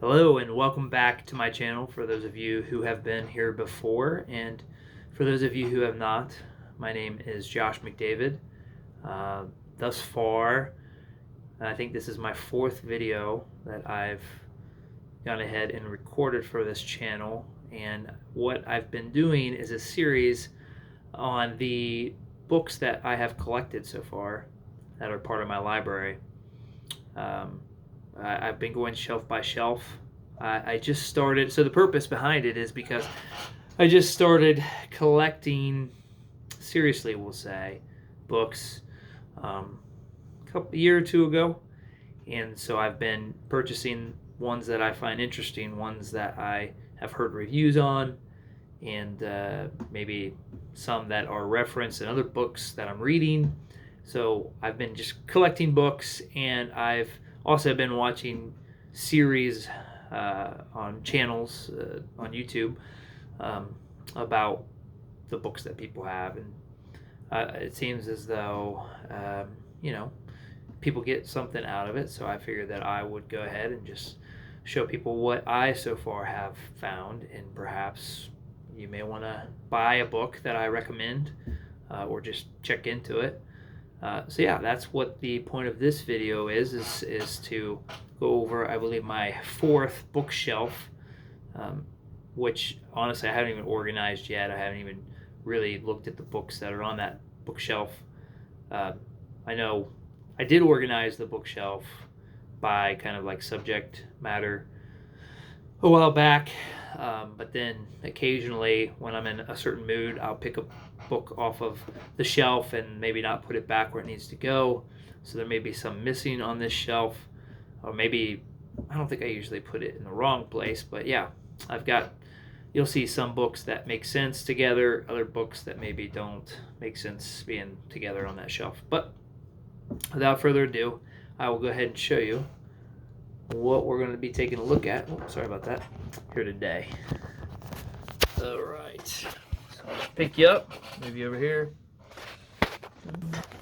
Hello and welcome back to my channel for those of you who have been here before, and for those of you who have not. My name is Josh McDavid. Thus far, I think this is my fourth video that I've gone ahead and recorded for this channel, and what I've been doing is a series on the books that I have collected so far that are part of my library. I've been going shelf by shelf. I just started, so the purpose behind it is because I just started collecting, seriously, we'll say, books a year or two ago. And so I've been purchasing ones that I find interesting, ones that I have heard reviews on, and maybe some that are referenced in other books that I'm reading. So I've been just collecting books, and I've also been watching series on channels on YouTube about the books that people have, and it seems as though people get something out of it. So I figured that I would go ahead and just show people what I so far have found, and perhaps you may want to buy a book that I recommend or just check into it. So yeah, that's what the point of this video is to go over, I believe, my fourth bookshelf, which honestly I haven't even organized yet. I haven't even really looked at the books that are on that bookshelf. I know I did organize the bookshelf by kind of like subject matter a while back, but then occasionally when I'm in a certain mood, I'll pick a book off of the shelf and maybe not put it back where it needs to go. So there may be some missing on this shelf, or maybe I don't think I usually put it in the wrong place, but yeah, you'll see some books that make sense together, other books that maybe don't make sense being together on that shelf. But without further ado, I will go ahead and show you what we're going to be taking a look at. Oh, sorry about that. Here today. All right. So I'll pick you up. Move you over here.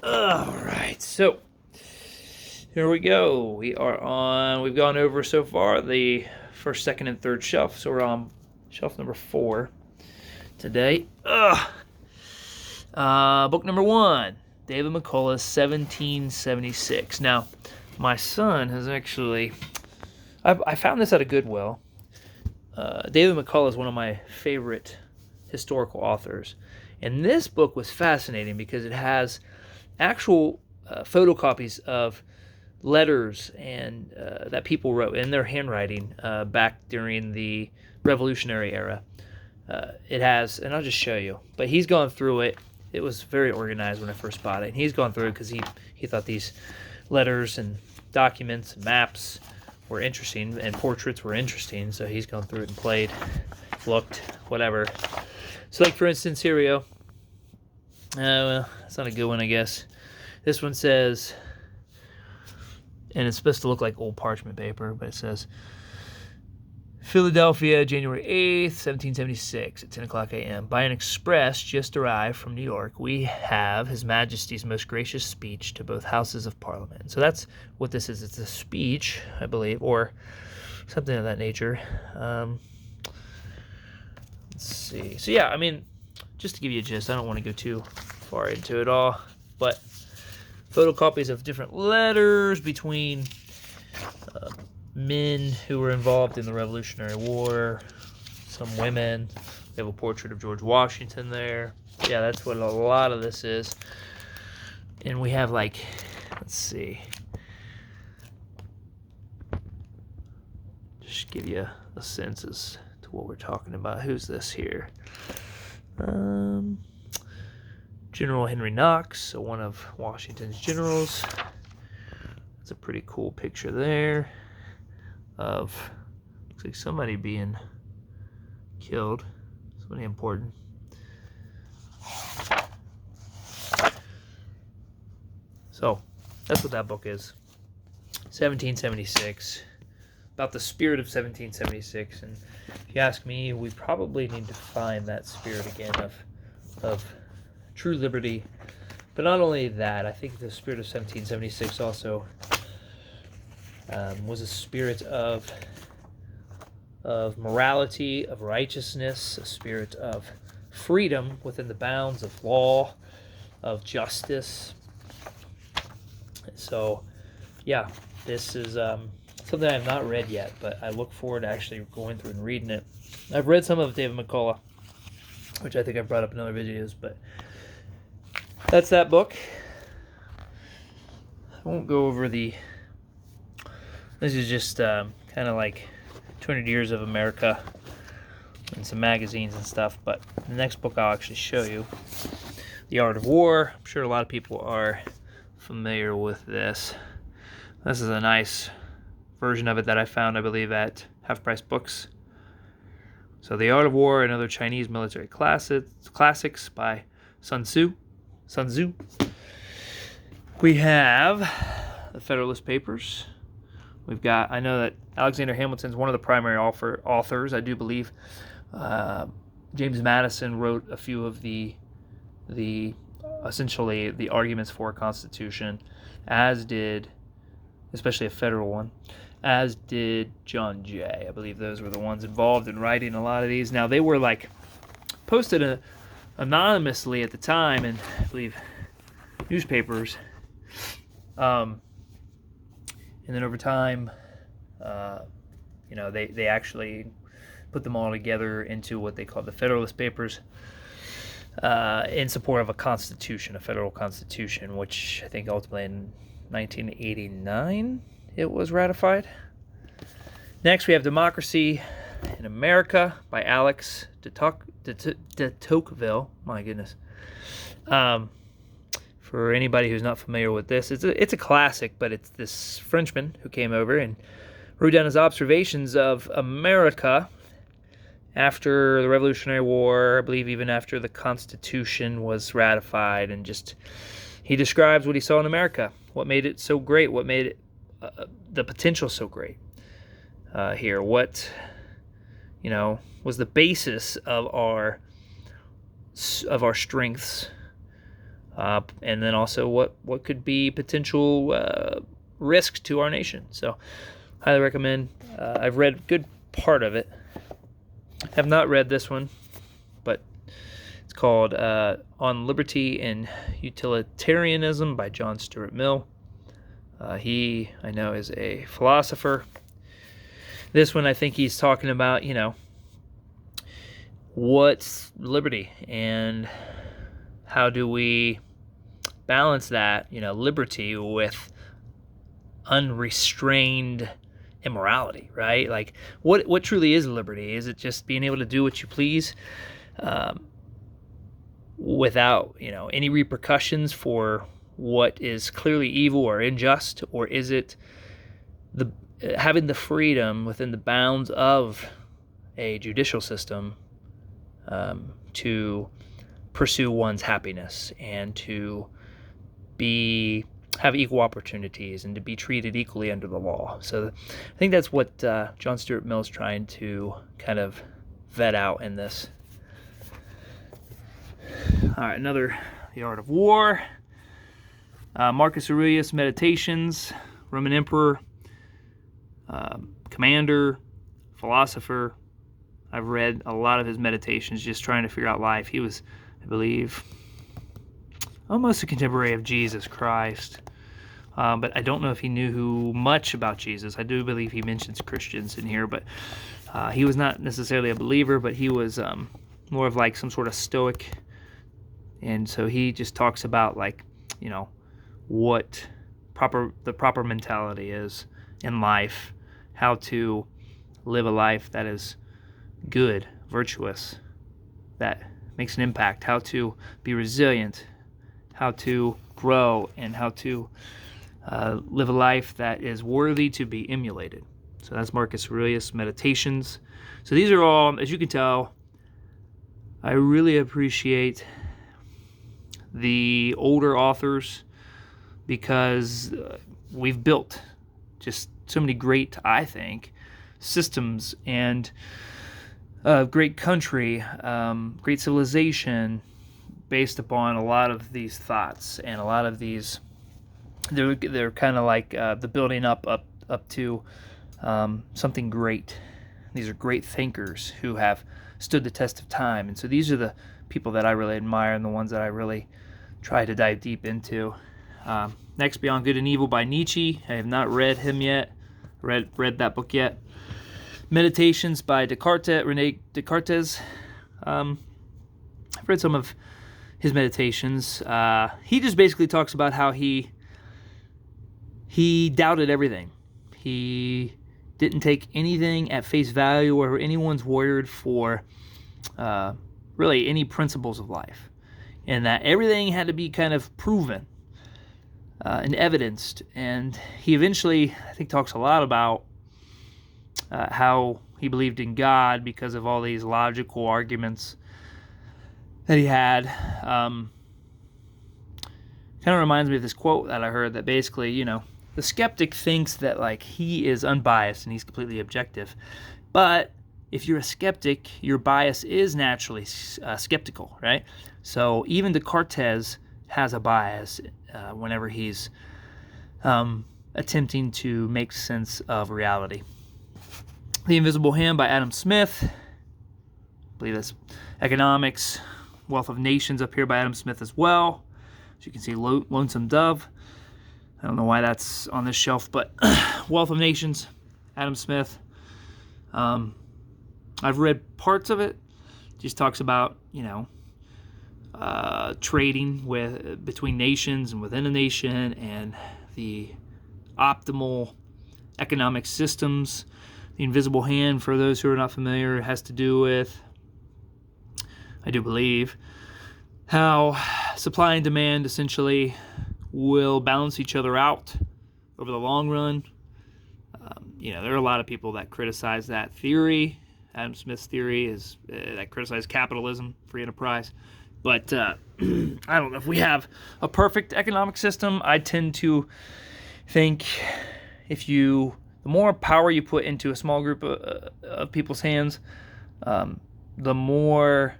All right. So here we go. We've gone over so far the first, second, and third shelf. So we're on shelf number 4 today. Book number 1, David McCullough's 1776. Now, my son has actually, I found this at a Goodwill. David McCullough is one of my favorite historical authors. And this book was fascinating because it has actual photocopies of letters and that people wrote in their handwriting back during the Revolutionary era. It has, and I'll just show you, but he's gone through it. It was very organized when I first bought it, and he's gone through it because he thought these letters and documents and maps were interesting, and portraits were interesting, so he's gone through it and played, looked, whatever. So like, for instance, here we go. Well, it's not a good one, I guess. This one says, and it's supposed to look like old parchment paper, but it says, Philadelphia, January 8th, 1776, at 10 o'clock a.m. By an express just arrived from New York, we have His Majesty's most gracious speech to both houses of Parliament. So that's what this is. It's a speech, I believe, or something of that nature. Let's see. So yeah, I mean, just to give you a gist, I don't want to go too far into it all, but photocopies of different letters between men who were involved in the Revolutionary War, some women. They have a portrait of George Washington there. Yeah, that's what a lot of this is. And we have, like, let's see. Just give you a sense as to what we're talking about. Who's this here? General Henry Knox, so one of Washington's generals. That's a pretty cool picture there of, looks like somebody being killed, somebody important. So that's what that book is. 1776, about the spirit of 1776. And if you ask me, we probably need to find that spirit again of true liberty. But not only that, I think the spirit of 1776 also was a spirit of of morality, of righteousness, a spirit of freedom within the bounds of law, of justice. So, yeah, this is something I have not read yet, but I look forward to actually going through and reading it. I've read some of David McCullough, which I think I've brought up in other videos, but that's that book. I won't go over this is just kind of like 200 Years of America and some magazines and stuff, but the next book I'll actually show you, The Art of War. I'm sure a lot of people are familiar with this. This is a nice version of it that I found, I believe, at Half Price Books. So The Art of War and Other Chinese Military Classics by Sun Tzu. We have the Federalist Papers. We've got, I know that Alexander Hamilton's one of the primary authors, I do believe. James Madison wrote a few of the essentially the arguments for a constitution, as did, especially a federal one, as did John Jay. I believe those were the ones involved in writing a lot of these. Now, they were like posted anonymously at the time in, I believe, newspapers. And then over time, they actually put them all together into what they call the Federalist Papers in support of a constitution, a federal constitution, which I think ultimately in 1989 it was ratified. Next, we have Democracy in America by Alex de Tocqueville. My goodness. For anybody who's not familiar with this, it's a classic, but it's this Frenchman who came over and wrote down his observations of America after the Revolutionary War, I believe even after the Constitution was ratified, and just he describes what he saw in America, what made it so great, what made it the potential so great here, what was the basis of our strengths. And then also what could be potential risk to our nation. So, highly recommend. I've read a good part of it. Have not read this one, but it's called On Liberty and Utilitarianism by John Stuart Mill. He, I know, is a philosopher. This one, I think he's talking about, what's liberty and how do we balance that, liberty with unrestrained immorality, right? Like, what truly is liberty? Is it just being able to do what you please without, any repercussions for what is clearly evil or unjust? Or is it having the freedom within the bounds of a judicial system to pursue one's happiness and to have equal opportunities and to be treated equally under the law? So I think that's what John Stuart Mill is trying to kind of vet out in this. All right, another The Art of War. Marcus Aurelius Meditations, Roman Emperor, commander, philosopher. I've read a lot of his meditations just trying to figure out life. He was, I believe, almost a contemporary of Jesus Christ. But I don't know if he knew much about Jesus. I do believe he mentions Christians in here, but he was not necessarily a believer, but he was more of like some sort of stoic. And so he just talks about what the proper mentality is in life, how to live a life that is good, virtuous, that makes an impact, how to be resilient, how to grow, and how to live a life that is worthy to be emulated. So that's Marcus Aurelius Meditations. So these are all, as you can tell, I really appreciate the older authors because we've built just so many great, I think, systems and great country, great civilization based upon a lot of these thoughts and a lot of these. They're kind of like the building up to something great These are great thinkers who have stood the test of time. And so these are the people that I really admire and the ones that I really try to dive deep into. Next, Beyond Good and Evil by Nietzsche. I have not read him yet, read that book yet. Meditations by Rene Descartes. I've read some of his meditations. He just basically talks about how he doubted everything. He didn't take anything at face value or anyone's word for really any principles of life, and that everything had to be kind of proven and evidenced. And he eventually, I think, talks a lot about how he believed in God because of all these logical arguments that he had. Kind of reminds me of this quote that I heard that basically, the skeptic thinks that like he is unbiased and he's completely objective. But if you're a skeptic, your bias is naturally skeptical, right? So even Descartes has a bias whenever he's attempting to make sense of reality. The Invisible Hand by Adam Smith. I believe that's Economics. Wealth of Nations up here by Adam Smith as well. As you can see, Lonesome Dove. I don't know why that's on this shelf, but Wealth of Nations, Adam Smith. I've read parts of it. Just talks about, trading between nations and within a nation and the optimal economic systems. The Invisible Hand, for those who are not familiar, has to do with, I do believe, how supply and demand essentially will balance each other out over the long run. There are a lot of people that criticize that theory. Adam Smith's theory is that criticize capitalism, free enterprise. But I don't know if we have a perfect economic system. I tend to think the more power you put into a small group of people's hands, the more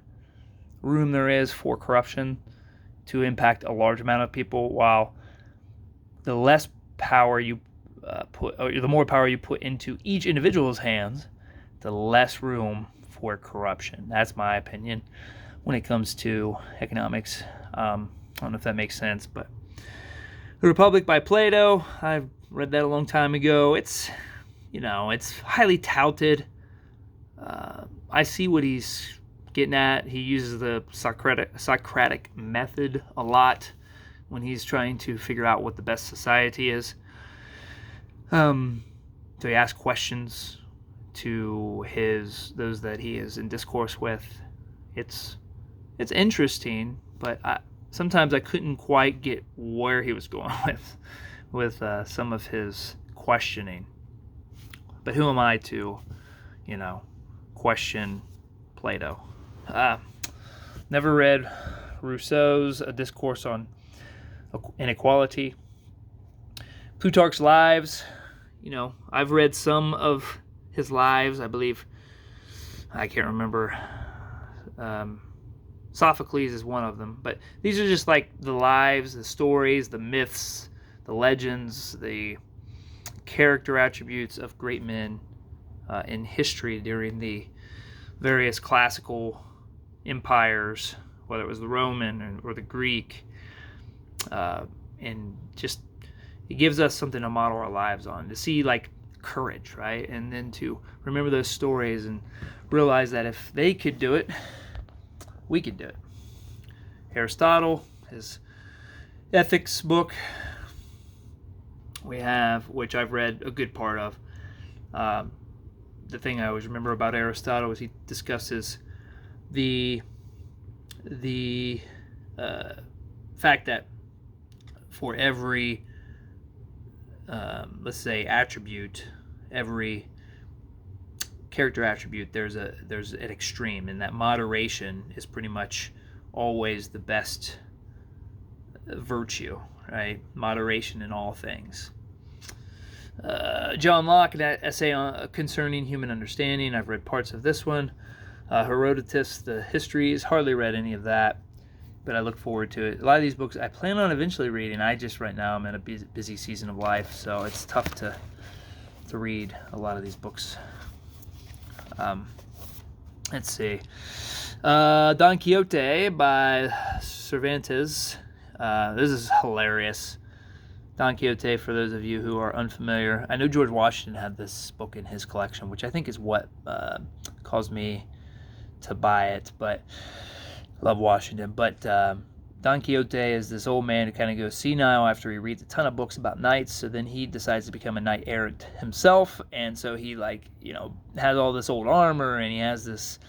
room there is for corruption to impact a large amount of people, while the less power you the more power you put into each individual's hands, the less room for corruption. That's my opinion when it comes to economics. I don't know if that makes sense, but The Republic by Plato, I read that a long time ago. It's highly touted. I see what he's getting at. He uses the Socratic method a lot when he's trying to figure out what the best society is. So he asks questions to those that he is in discourse with. It's interesting, but sometimes I couldn't quite get where he was going with some of his questioning. But who am I to, question Plato? Never read Rousseau's A Discourse on Inequality. Plutarch's Lives. I've read some of his lives. I believe, I can't remember. Sophocles is one of them. But these are just like the lives, the stories, the myths, the legends, the character attributes of great men in history during the various classical empires, whether it was the Roman or the Greek, and just it gives us something to model our lives on, to see like courage, right? And then to remember those stories and realize that if they could do it, we could do it. Aristotle, his ethics book, we have, which I've read a good part of. The thing I always remember about Aristotle is he discusses the fact that for every let's say attribute, every character attribute, there's an extreme, and that moderation is pretty much always the best virtue, right? Moderation in all things. John Locke, an essay concerning human understanding. I've read parts of this one. Herodotus, the histories, hardly read any of that, but I look forward to it. A lot of these books I plan on eventually reading. Right now I'm in a busy season of life, so it's tough to read a lot of these books. Um, let's see. Don Quixote by Cervantes. This is hilarious. Don Quixote, for those of you who are unfamiliar, I know George Washington had this book in his collection, which I think is what caused me to buy it, but I love Washington. But Don Quixote is this old man who kind of goes senile after he reads a ton of books about knights, so then he decides to become a knight errant himself, and so he has all this old armor, and he has this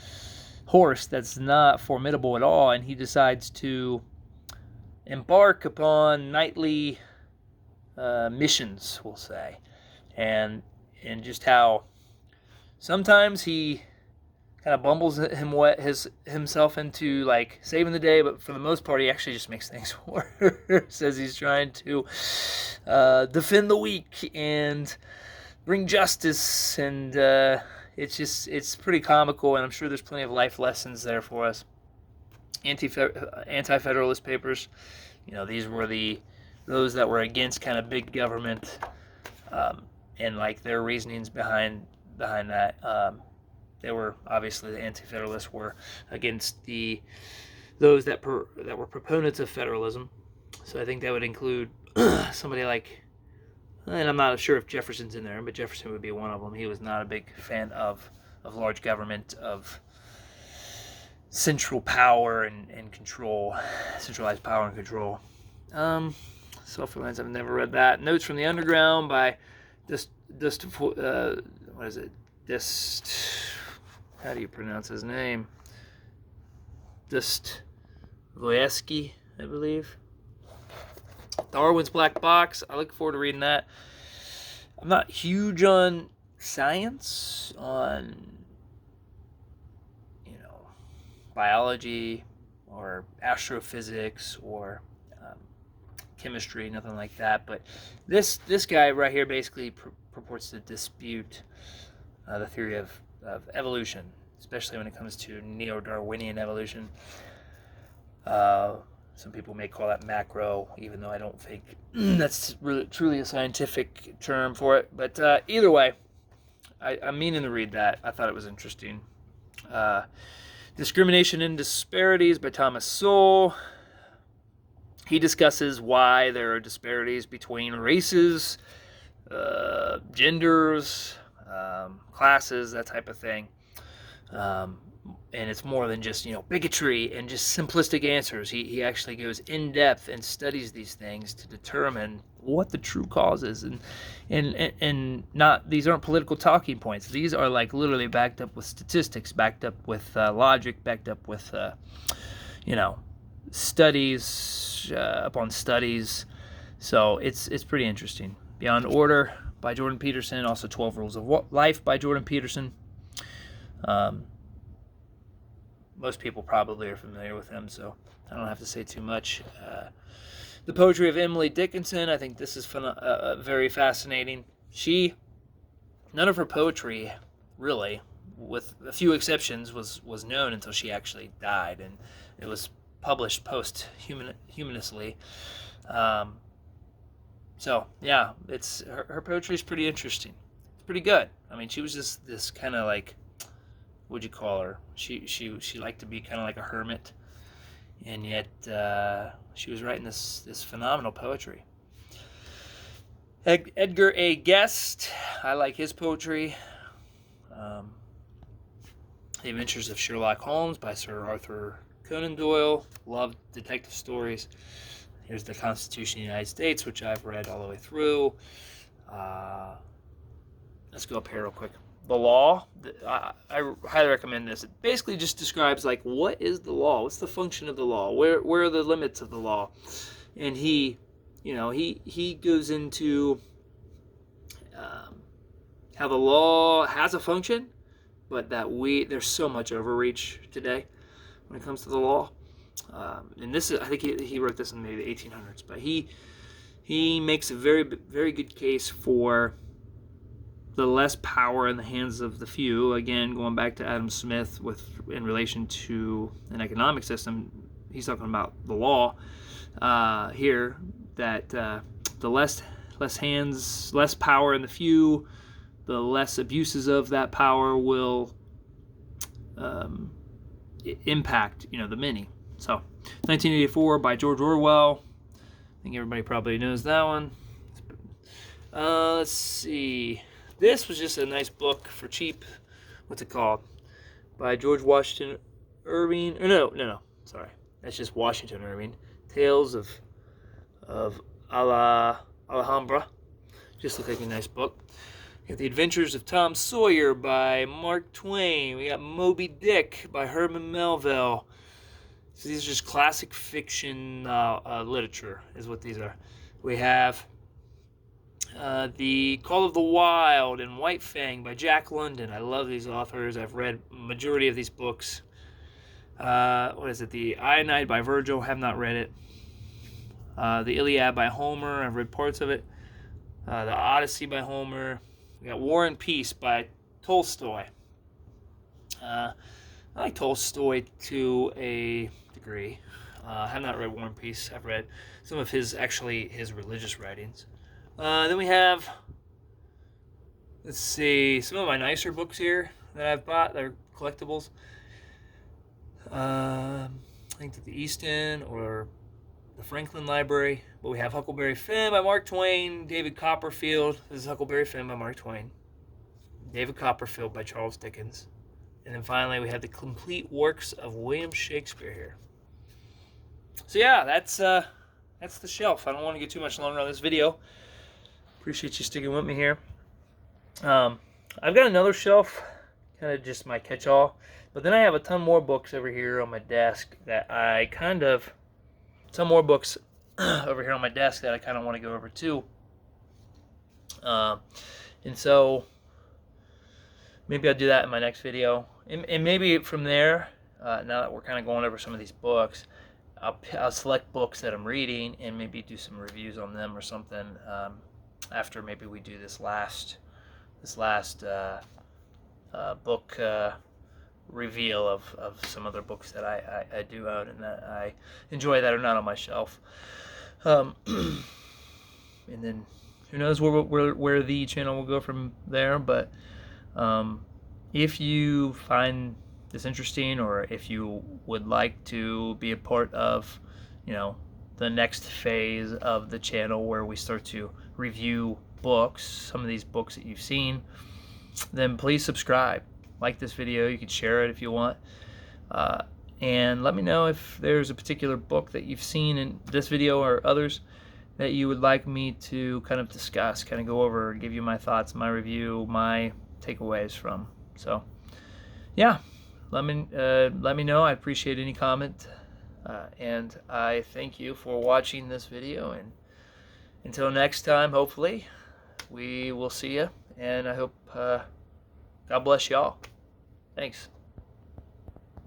horse that's not formidable at all, and he decides to embark upon knightly missions, we'll say, and just how sometimes he kind of bumbles himself into like saving the day, but for the most part he actually just makes things worse as he's trying to defend the weak and bring justice, and it's pretty comical, and I'm sure there's plenty of life lessons there for us. Anti-Federalist Papers, these were those that were against kind of big government, and like their reasonings behind that. They were obviously, the Anti-Federalists were against those that were proponents of federalism. So I think that would include somebody like, and I'm not sure if Jefferson's in there, but Jefferson would be one of them. He was not a big fan of large government, of central power and control, centralized power and control. Self-Reliance, I've never read that. Notes from the Underground by how do you pronounce his name? Dostoevsky, I believe. Darwin's Black Box. I look forward to reading that. I'm not huge on science, on biology or astrophysics or chemistry, nothing like that. But this guy right here basically purports to dispute the theory of evolution, especially when it comes to neo-Darwinian evolution. Some people may call that macro, even though I don't think that's really truly a scientific term for it. But either way, I'm meaning to read that. I thought it was interesting. Discrimination and Disparities by Thomas Sowell. He discusses why there are disparities between races, genders, classes, that type of thing. And it's more than just, bigotry and just simplistic answers. He actually goes in depth and studies these things to determine what the true cause is. And not, these aren't political talking points. These are like literally backed up with statistics, backed up with logic, backed up with, studies upon studies. So it's pretty interesting. Beyond Order by Jordan Peterson. Also 12 Rules of Life by Jordan Peterson. Most people probably are familiar with him, so I don't have to say too much. The Poetry of Emily Dickinson. I think this is very fascinating. None of her poetry, really, with a few exceptions, was known until she actually died, and it was published posthumously. So yeah, her poetry is pretty interesting. It's pretty good. I mean, she was just this kind of like, what'd you call her? She liked to be kind of like a hermit, and yet she was writing this phenomenal poetry. Edgar A. Guest, I like his poetry. The Adventures of Sherlock Holmes by Sir Arthur Conan Doyle. Love detective stories. Here's the Constitution of the United States, which I've read all the way through. Let's go up here real quick. The Law. I highly recommend this. It basically just describes like, what is the law? What's the function of the law? Where are the limits of the law? And he goes into how the law has a function, but that there's so much overreach today when it comes to the law. And this is, I think he wrote this in maybe the 1800s, but he makes a very, very good case for the less power in the hands of the few. Again, going back to Adam Smith in relation to an economic system, he's talking about the law here, that the less hands, less power in the few, the less abuses of that power will impact, the many. So 1984 by George Orwell. I think everybody probably knows that one. Let's see. This was just a nice book for cheap. What's it called? By George Washington Irving. No. Sorry, that's just Washington Irving. Tales of Alhambra. Just looked like a nice book. We got The Adventures of Tom Sawyer by Mark Twain. We got Moby Dick by Herman Melville. So these are just classic fiction literature, is what these are. We have The Call of the Wild and White Fang by Jack London. I love these authors. I've read a majority of these books. What is it? The Aeneid by Virgil. Have not read it. The Iliad by Homer. I've read parts of it. The Odyssey by Homer. We got War and Peace by Tolstoy. I like Tolstoy to a degree. I have not read War and Peace. I've read some of his religious writings. Then we have, let's see, some of my nicer books here that I've bought. They're collectibles. I think that the Easton or the Franklin Library. But we have Huckleberry Finn by Mark Twain, David Copperfield. This is Huckleberry Finn by Mark Twain. David Copperfield by Charles Dickens. And then finally we have the complete works of William Shakespeare here. So yeah, that's the shelf. I don't want to get too much longer on this video. Appreciate you sticking with me here. I've got another shelf, kind of just my catch-all. But then I have a ton more books over here on my desk that I kind of want to go over too. And so maybe I'll do that in my next video. And maybe from there, now that we're kind of going over some of these books, I'll select books that I'm reading and maybe do some reviews on them or something after maybe we do this last book reveal of some other books that I do own and that I enjoy that are not on my shelf. And then who knows where the channel will go from there. But if you find this interesting, or if you would like to be a part of the next phase of the channel where we start to review books, some of these books that you've seen, then please subscribe, like this video. You can share it if you want, and let me know if there's a particular book that you've seen in this video or others that you would like me to kind of discuss, kind of go over, give you my thoughts, my review, my takeaways from. So yeah, let me know. I appreciate any comment, and I thank you for watching this video, and until next time, hopefully we will see you, and I hope God bless y'all. Thanks.